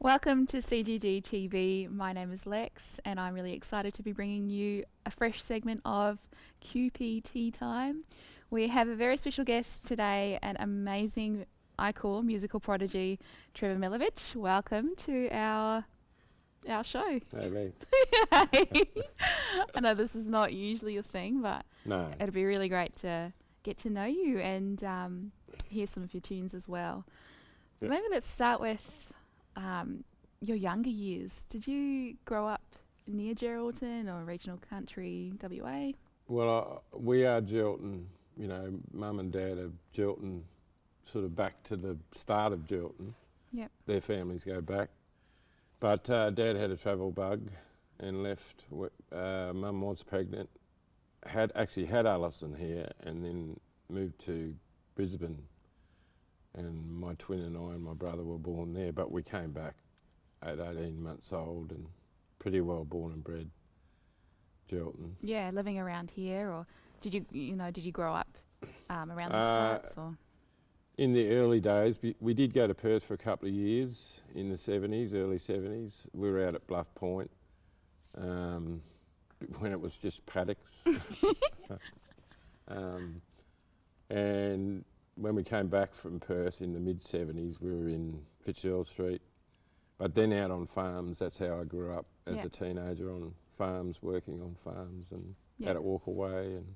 Welcome to CGG TV. My name is Lex, and I'm really excited to be bringing you a fresh segment of QPTea Time. We have a very special guest today, an amazing, I call musical prodigy, Trevor Milovitch. Welcome to our show. Hey, Lex. I know this is not usually your thing, but No. it'll be really great to get to know you and hear some of your tunes as well. Yep. Maybe let's start with your younger years. Did you grow up near Geraldton or regional country, WA? Well, we are Geraldton. You know, Mum and Dad are Geraldton, sort of back to the start of Geraldton. Yep. Their families go back. But Dad had a travel bug and left. Mum was pregnant, had Alison here, and then moved to Brisbane. And my twin and I and my brother were born there, but we came back at 18 months old and pretty well born and bred Geraldton. Yeah, living around here, or did you grow up around these parts? Or? In the early days, we did go to Perth for a couple of years in the 70s, early 70s. We were out at Bluff Point when it was just paddocks. And when we came back from Perth in the mid-70s, we were in Fitzgerald Street, but then out on farms. That's how I grew up as a teenager, on farms, working on farms, and out at Walkaway and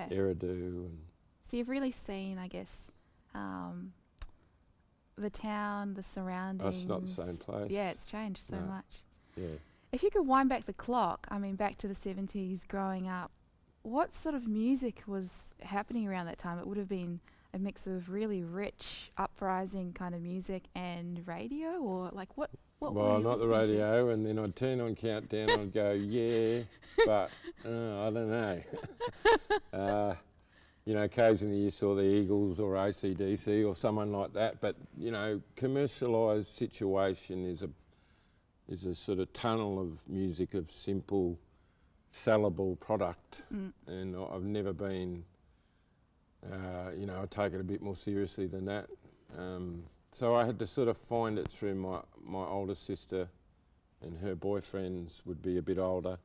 Eridu. And so you've really seen, I guess, the town, the surroundings. It's not the same place. Yeah, it's changed so much. Yeah. If you could wind back the clock, back to the 70s, growing up, what sort of music was happening around that time? It would have been a mix of really rich, uprising kind of music and radio, or like what well, not the radio, and then I'd turn on Countdown and I'd go, yeah, but I don't know. Occasionally you saw the Eagles or AC/DC or someone like that, but, commercialised situation is a sort of tunnel of music, of simple, sellable product, and I've never been... I take it a bit more seriously than that. So I had to sort of find it through my older sister, and her boyfriends would be a bit older,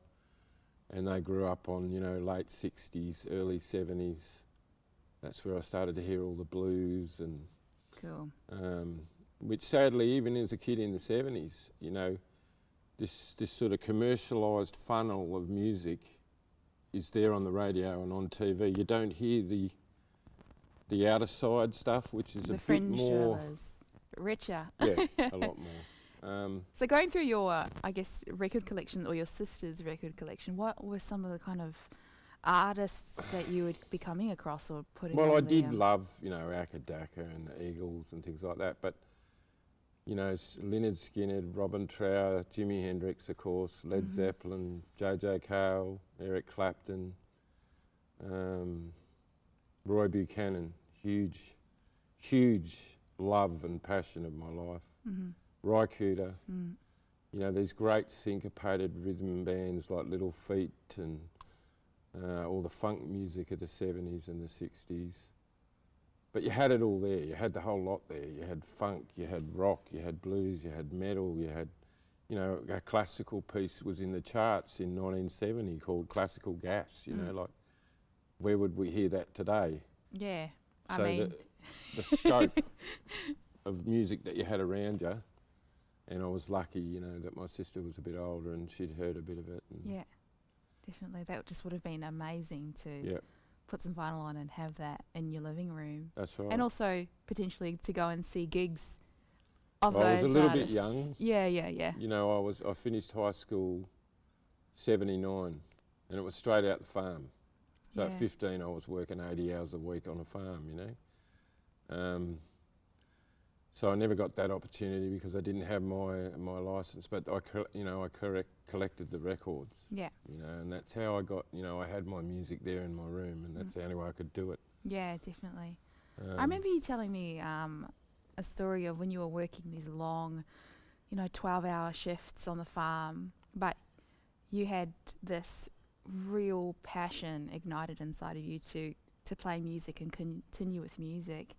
and they grew up on, late 60s, early 70s. That's where I started to hear all the blues and... Cool. Which sadly, even as a kid in the 70s, this sort of commercialised funnel of music is there on the radio and on TV. You don't hear the outer side stuff, which is the a bit more... genres, richer. Yeah, a lot more. So going through your, record collection, or your sister's record collection, what were some of the kind of artists that you would be coming across or putting on? Well, I did love, Acca Dacca and the Eagles and things like that, but, Lynyrd Skynyrd, Robin Trower, Jimi Hendrix, of course, Led Zeppelin, J.J. Cale, Eric Clapton, Roy Buchanan, huge love and passion of my life. Ry Cooder, these great syncopated rhythm bands like Little Feat and all the funk music of the 70s and the 60s. But you had it all there, you had the whole lot there. You had funk, you had rock, you had blues, you had metal, you had, a classical piece was in the charts in 1970 called Classical Gas, like, where would we hear that today? Yeah, the scope of music that you had around you, and I was lucky, that my sister was a bit older and she'd heard a bit of it. Yeah, definitely. That just would have been amazing to put some vinyl on and have that in your living room. That's right. And also potentially to go and see gigs of those I was a little artists. bit young. Yeah. I finished high school 79, and it was straight out the farm. So at 15 I was working 80 hours a week on a farm, So I never got that opportunity because I didn't have my licence, but I collected the records. Yeah. And that's how I got, I had my music there in my room, and that's the only way I could do it. Yeah, definitely. I remember you telling me a story of when you were working these long, 12-hour shifts on the farm, but you had this real passion ignited inside of you to play music and continue with music.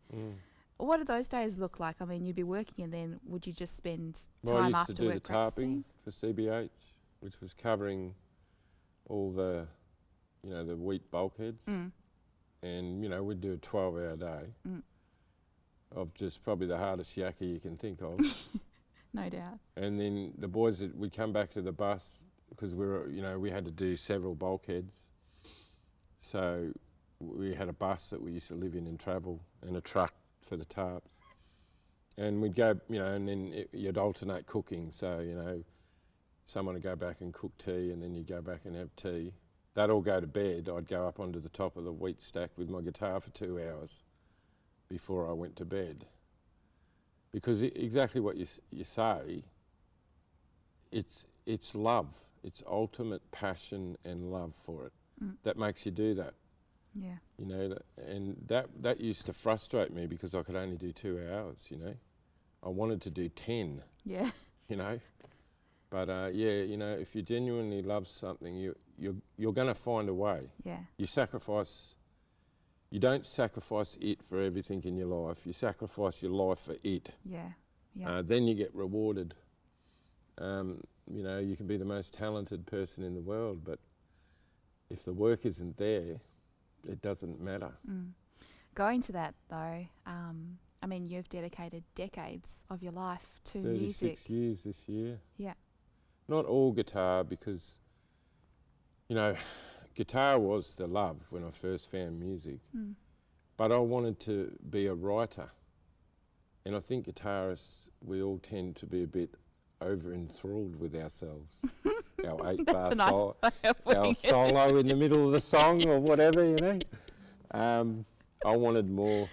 what did those days look like? I mean, you'd be working, and then would you just spend Well, I time used after to do work the practicing? tarping for CBH, which was covering all the, the wheat bulkheads. Mm. And, we'd do a 12-hour day of just probably the hardest yakka you can think of. No doubt. And then the boys, we'd come back to the bus because we had to do several bulkheads. So we had a bus that we used to live in and travel, and a truck for the tarps. And we'd go, and then you'd alternate cooking. So, someone would go back and cook tea, and then you'd go back and have tea. They'd all go to bed. I'd go up onto the top of the wheat stack with my guitar for 2 hours before I went to bed. Because exactly what you say, it's love. It's ultimate passion and love for it. That makes you do that. Yeah. And that used to frustrate me because I could only do 2 hours, I wanted to do 10, Yeah. But if you genuinely love something, you're going to find a way. Yeah. You don't sacrifice it for everything in your life. You sacrifice your life for it. Yeah. Yeah. Then you get rewarded. You can be the most talented person in the world, but if the work isn't there, it doesn't matter. Going to that though, I mean, you've dedicated decades of your life to 36 music. years this year. Yeah. Not all guitar, because, guitar was the love when I first found music. But I wanted to be a writer. And I think guitarists, we all tend to be a bit over-enthralled with ourselves. Our 8-bar nice solo, way of putting our it. solo in the middle of the song or whatever, I wanted more.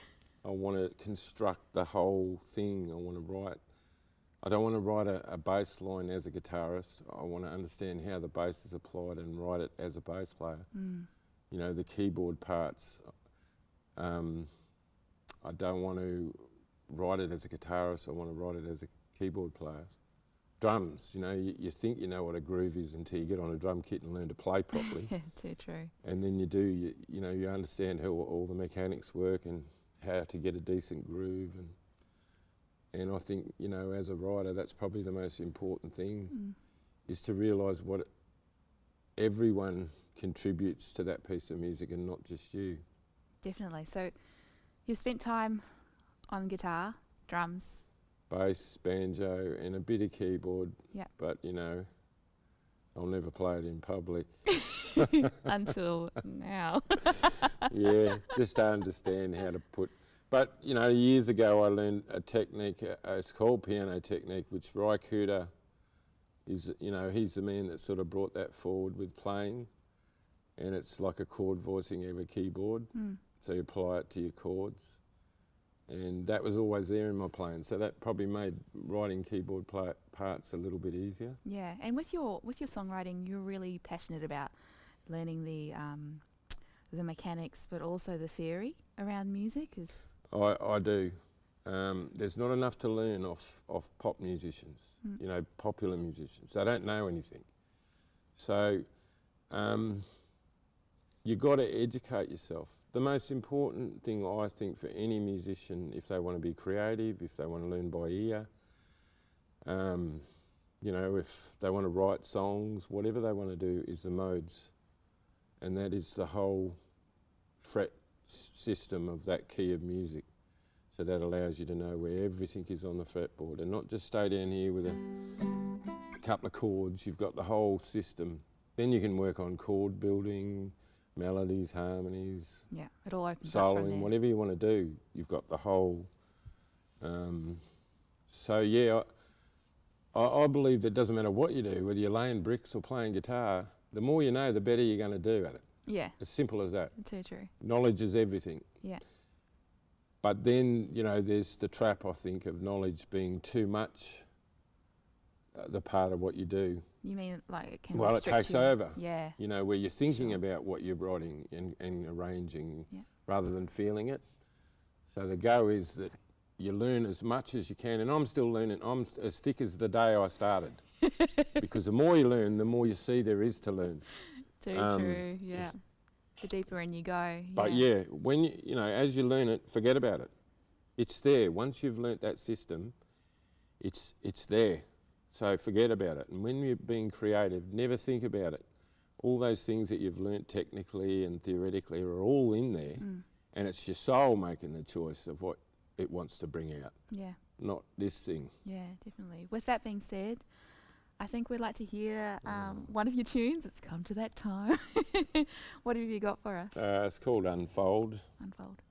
I want to construct the whole thing. I want to write. I don't want to write a bass line as a guitarist. I want to understand how the bass is applied and write it as a bass player. The keyboard parts. I don't want to write it as a guitarist. I want to write it as a keyboard player. Drums, you think you know what a groove is until you get on a drum kit and learn to play properly. Yeah, too true. And then you understand how all the mechanics work and how to get a decent groove. And I think, as a writer, that's probably the most important thing, is to realise what everyone contributes to that piece of music and not just you. Definitely. So you've spent time on guitar, drums. Bass, banjo, and a bit of keyboard. Yeah. But, I'll never play it in public. Until now. Yeah, just to understand how to put... But, years ago I learned a technique, it's called piano technique, which Ry Cooder is, he's the man that sort of brought that forward with playing. And it's like a chord voicing of a keyboard. So you apply it to your chords. And that was always there in my playing. So that probably made writing keyboard parts a little bit easier. Yeah, and with your songwriting, you're really passionate about learning the mechanics, but also the theory around music. I do. There's not enough to learn off pop musicians, popular musicians. They don't know anything. So you've got to educate yourself. The most important thing, I think, for any musician, if they want to be creative, if they want to learn by ear, if they want to write songs, whatever they want to do, is the modes. And that is the whole fret system of that key of music. So that allows you to know where everything is on the fretboard and not just stay down here with a couple of chords. You've got the whole system. Then you can work on chord building, melodies, harmonies, Yeah, it all opens up from soloing, there. whatever you want to do. You've got the whole... I believe that it doesn't matter what you do, whether you're laying bricks or playing guitar, the more you know, the better you're going to do at it. Yeah, As simple as that. too true. Knowledge is everything. Yeah. But then, there's the trap, I think, of knowledge being too much the part of what you do. You mean like it can Well, it restrict takes you? over. Yeah. Where you're thinking Sure. about what you're writing and arranging Yeah. rather than feeling it. So the go is that you learn as much as you can, and I'm still learning. I'm as thick as the day I started. Because the more you learn, the more you see there is to learn. Too true. Yeah. The deeper in you go. But when as you learn it, forget about it. It's there. Once you've learnt that system, it's there. So forget about it. And when you're being creative, never think about it. All those things that you've learnt technically and theoretically are all in there, and it's your soul making the choice of what it wants to bring out, not this thing. Yeah, definitely. With that being said, I think we'd like to hear one of your tunes. It's come to that time. What have you got for us? It's called Unfold. Unfold.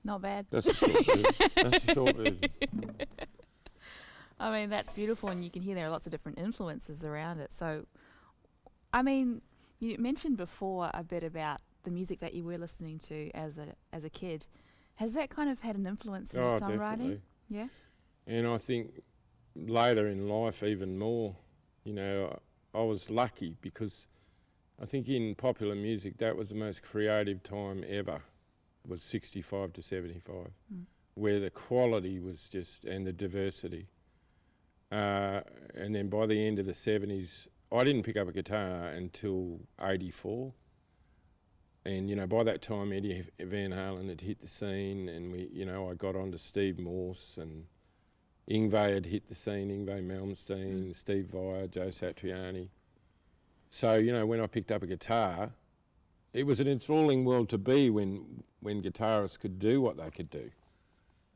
Not bad. That's a short version. That's a short version. I mean, that's beautiful, and you can hear there are lots of different influences around it. So, I mean, you mentioned before a bit about the music that you were listening to as a kid. Has that kind of had an influence in your songwriting? Definitely. Yeah. And I think later in life even more. You know, I was lucky because I think in popular music that was the most creative time ever, was 65 to 75, where the quality was just, and the diversity. And then by the end of the 70s, I didn't pick up a guitar until 84. And, you know, by that time, Eddie Van Halen had hit the scene, and I got on to Steve Morse, and Yngwie had hit the scene, Yngwie Malmsteen, Steve Vai, Joe Satriani. So, you know, when I picked up a guitar, it was an enthralling world to be when guitarists could do what they could do.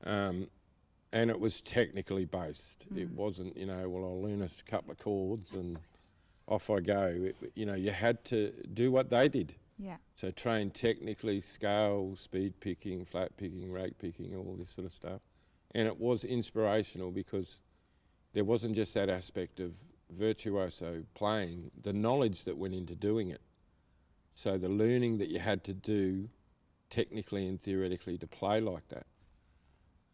And it was technically based. It wasn't, well, I'll learn a couple of chords and off I go. You had to do what they did. Yeah. So train technically, scale, speed picking, flat picking, rake picking, all this sort of stuff. And it was inspirational because there wasn't just that aspect of virtuoso playing, the knowledge that went into doing it. So the learning that you had to do technically and theoretically to play like that.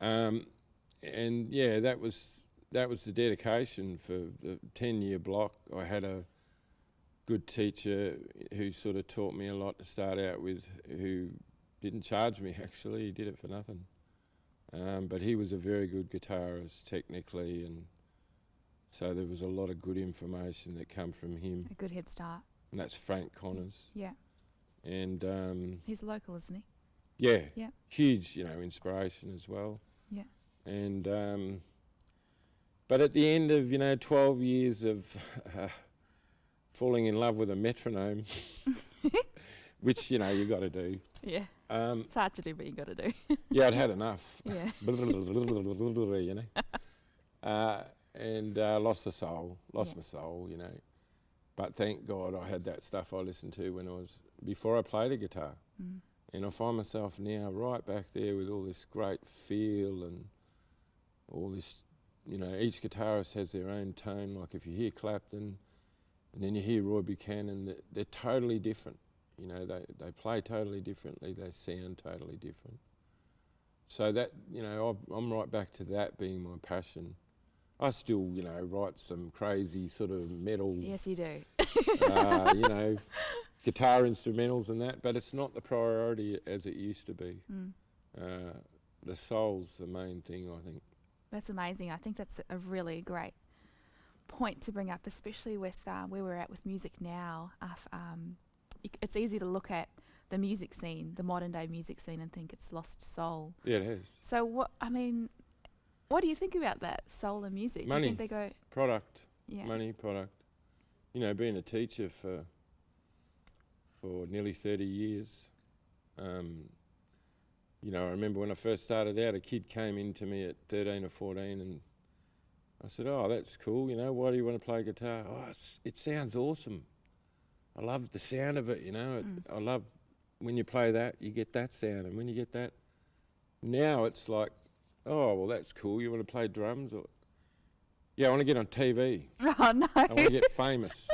And yeah, that was the dedication for the 10-year block. I had a good teacher who sort of taught me a lot to start out with, who didn't charge me actually, he did it for nothing. But he was a very good guitarist technically, and so there was a lot of good information that come from him. A good head start. And that's Frank Connors. Yeah. And he's local, isn't he? yeah, Yeah. huge, inspiration as well. Yeah. And but at the end of 12 years of falling in love with a metronome, which you got to do. Yeah. It's hard to do, but you got to do. Yeah, I'd had enough. Yeah. And lost my soul, But thank God I had that stuff I listened to before I played a guitar. And I find myself now right back there with all this great feel and all this, each guitarist has their own tone. Like if you hear Clapton, And then you hear Roy Buchanan, they're totally different. You know, they play totally differently, they sound totally different. So that, you know, I'm right back to that being my passion. I still, you know, write some crazy sort of metal. Yes, you do. You know, guitar instrumentals and that, but it's not the priority as it used to be. The soul's the main thing, I think. That's amazing. I think that's a really great point to bring up, especially with where we're at with music now. It's easy to look at the music scene, the modern day music scene, and think it's lost soul. Yeah, it is. So what do you think about that, soul and music? Money. Do you think they go Product. Yeah. Money, product. You know, being a teacher for nearly 30 years, you know, I remember when I first started out, a kid came in to me at 13 or 14 and I said, oh, that's cool, you know, why do you want to play guitar? Oh, it sounds awesome. I love the sound of it, you know. I love when you play that, you get that sound, and when you get that, now it's like, oh, well, that's cool. You want to play drums? Or yeah, I want to get on TV. Oh, no. I want to get famous.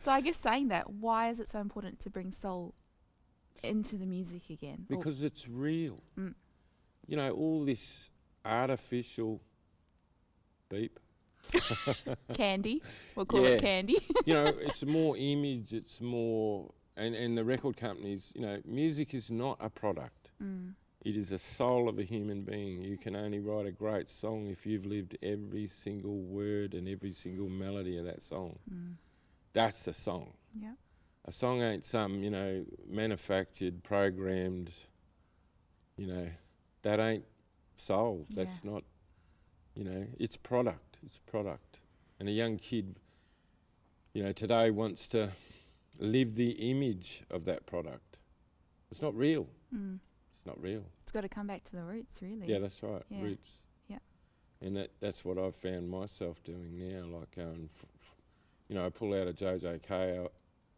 So I guess saying that, why is it so important to bring soul into the music again? Because it's real. You know, all this artificial beep. Candy. We'll call it candy. You know, it's more image, it's more... And the record companies, you know, music is not a product. It is the soul of a human being. You can only write a great song if you've lived every single word and every single melody of that song. That's the song. Yeah. A song ain't some, you know, manufactured, programmed, you know, that ain't soul. That's not, you know, it's product. It's product. And a young kid, you know, today wants to live the image of that product. It's not real. It's not real. It's got to come back to the roots, really. Yeah, that's right. Yeah. Roots. Yeah. And that's what I've found myself doing now. Like going, you know, I pull out a JJK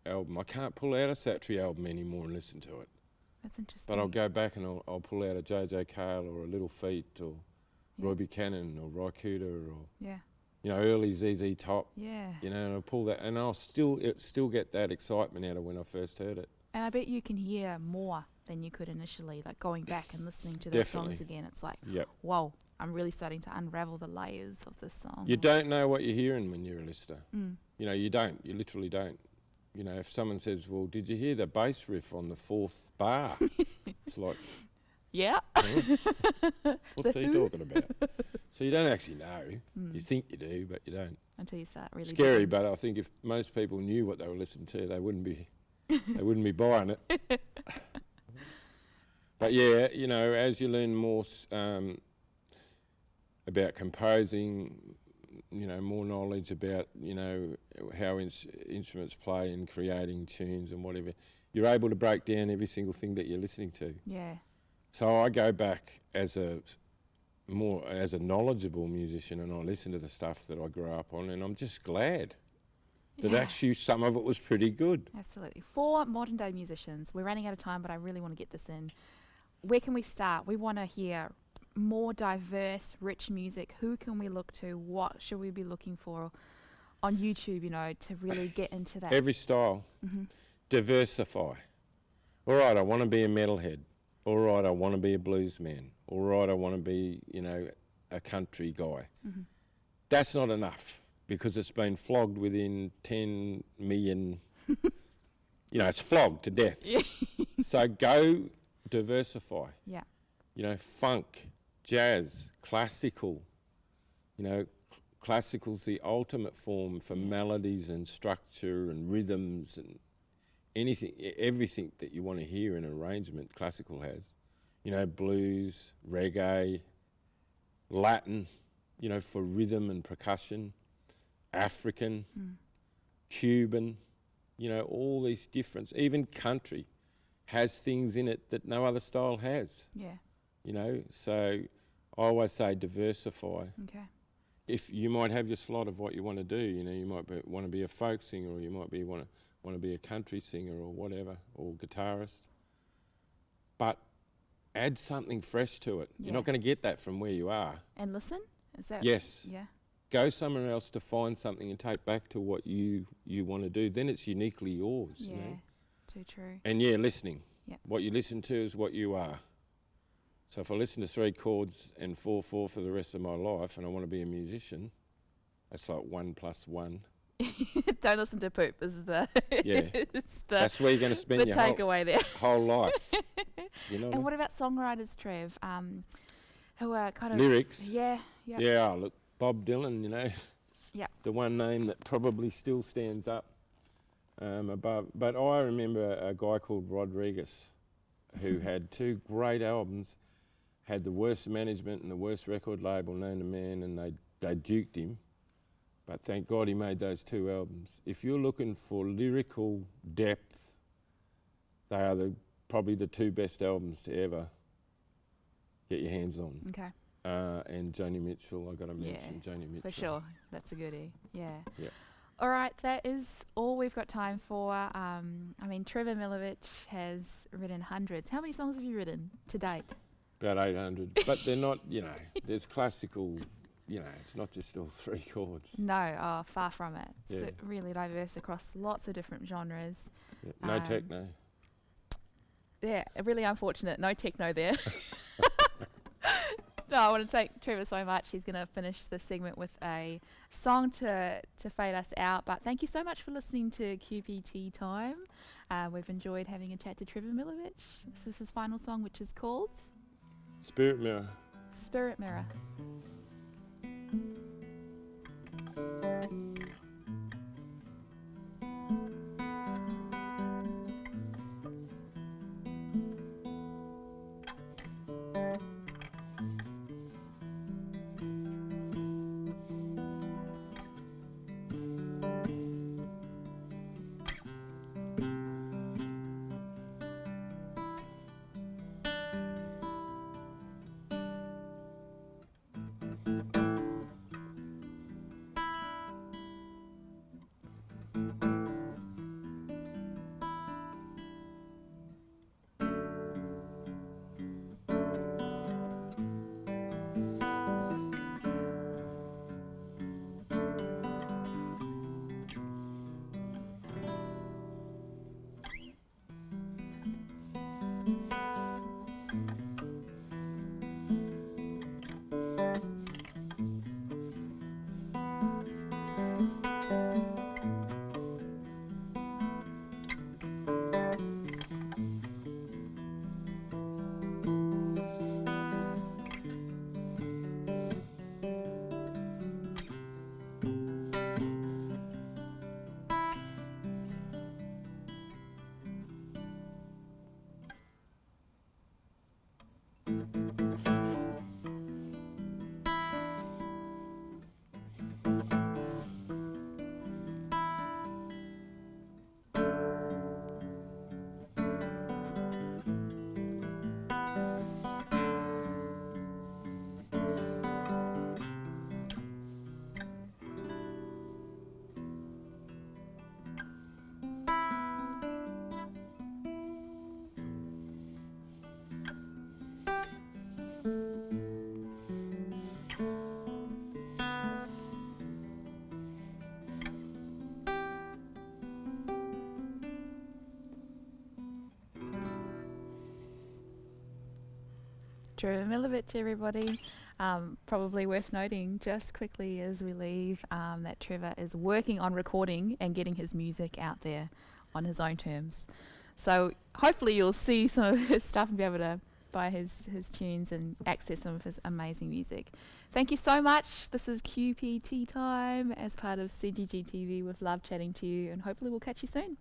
album. I can't pull out a Satry album anymore and listen to it. That's interesting. But I'll go back and I'll pull out a JJ Cale or a Little Feat or Roy Buchanan or Roy Cooder or you know, early ZZ Top. Yeah. You know, and I'll pull that, and I'll still get that excitement out of when I first heard it. And I bet you can hear more than you could initially, like going back and listening to those songs again. It's like, whoa, I'm really starting to unravel the layers of this song. You don't know what you're hearing when you're a listener. You know, you don't. You literally don't. You know, if someone says, well, did you hear the bass riff on the fourth bar? It's like... Yeah. What's he talking about? So you don't actually know. You think you do, but you don't. Until you start really. Scary, but I think if most people knew what they were listening to, they wouldn't be buying it. But yeah, you know, as you learn more about composing, you know, more knowledge about, you know, how instruments play and creating tunes and whatever, you're able to break down every single thing that you're listening to. Yeah. So I go back as a knowledgeable musician, and I listen to the stuff that I grew up on, and I'm just glad that actually some of it was pretty good. Absolutely. For modern day musicians, we're running out of time, but I really want to get this in. Where can we start? We want to hear more diverse, rich music. Who can we look to? What should we be looking for on YouTube, you know, to really get into that? Every style. Diversify. All right, I want to be a metalhead. All right, I want to be a blues man. All right, I want to be, you know, a country guy. That's not enough, because it's been flogged within 10 million, you know, it's flogged to death. So go diversify. Yeah. You know, funk, jazz, classical. You know, classical's the ultimate form for melodies and structure and rhythms and anything, everything that you want to hear in an arrangement, classical has. You know, blues, reggae, Latin, you know, for rhythm and percussion, African, Cuban, you know, all these different, even country has things in it that no other style has. Yeah. You know, so I always say diversify. Okay. If you might have your slot of what you want to do, you know, you might want to be a folk singer, or you might want to be a country singer or whatever, or guitarist. But add something fresh to it. You're not going to get that from where you are. And listen? Is that? Yes. Yeah. go somewhere else to find something and take back to what you want to do, then it's uniquely yours. Yeah, You know? too true. And yeah, listening. Yep. What you listen to is what you are. So if I listen to 3 chords and 4/4 for the rest of my life and I want to be a musician, that's like 1 + 1. Don't listen to poop is the Yeah. is That's where you're going to spend the your takeaway there. whole life. You know And what what about songwriters, Trev? Who are kind I of mean? Lyrics. Yeah, yeah. Yeah, look, Bob Dylan, you know. Yep. The one name that probably still stands up above. But I remember a guy called Rodriguez who had 2 great albums, had the worst management and the worst record label known to man, and they duked him. But thank God he made those 2 albums. If you're looking for lyrical depth, they are probably the 2 best albums to ever get your hands on. Okay. And Joni Mitchell, I got to mention Joni Mitchell. For sure. That's a goodie. Yeah. Yeah. All right, that is all we've got time for. I mean, Trevor Milovitch has written hundreds. How many songs have you written to date? About 800. But they're not, you know, there's classical, you know, it's not just all 3 chords. No, far from it. It's Yeah. really diverse across lots of different genres. Yeah. No techno. Yeah, really unfortunate. No techno there. No, I want to thank Trevor so much. He's going to finish this segment with a song to fade us out. But thank you so much for listening to QPTea Time. We've enjoyed having a chat to Trevor Milovitch. This is his final song, which is called Spirit Mirror. Spirit Mirror. Trevor Milovitch, everybody. Probably worth noting just quickly as we leave that Trevor is working on recording and getting his music out there on his own terms. So hopefully you'll see some of his stuff and be able to buy his tunes and access some of his amazing music. Thank you so much. This is QPTea Time as part of CGG TV with love chatting to you, and hopefully we'll catch you soon.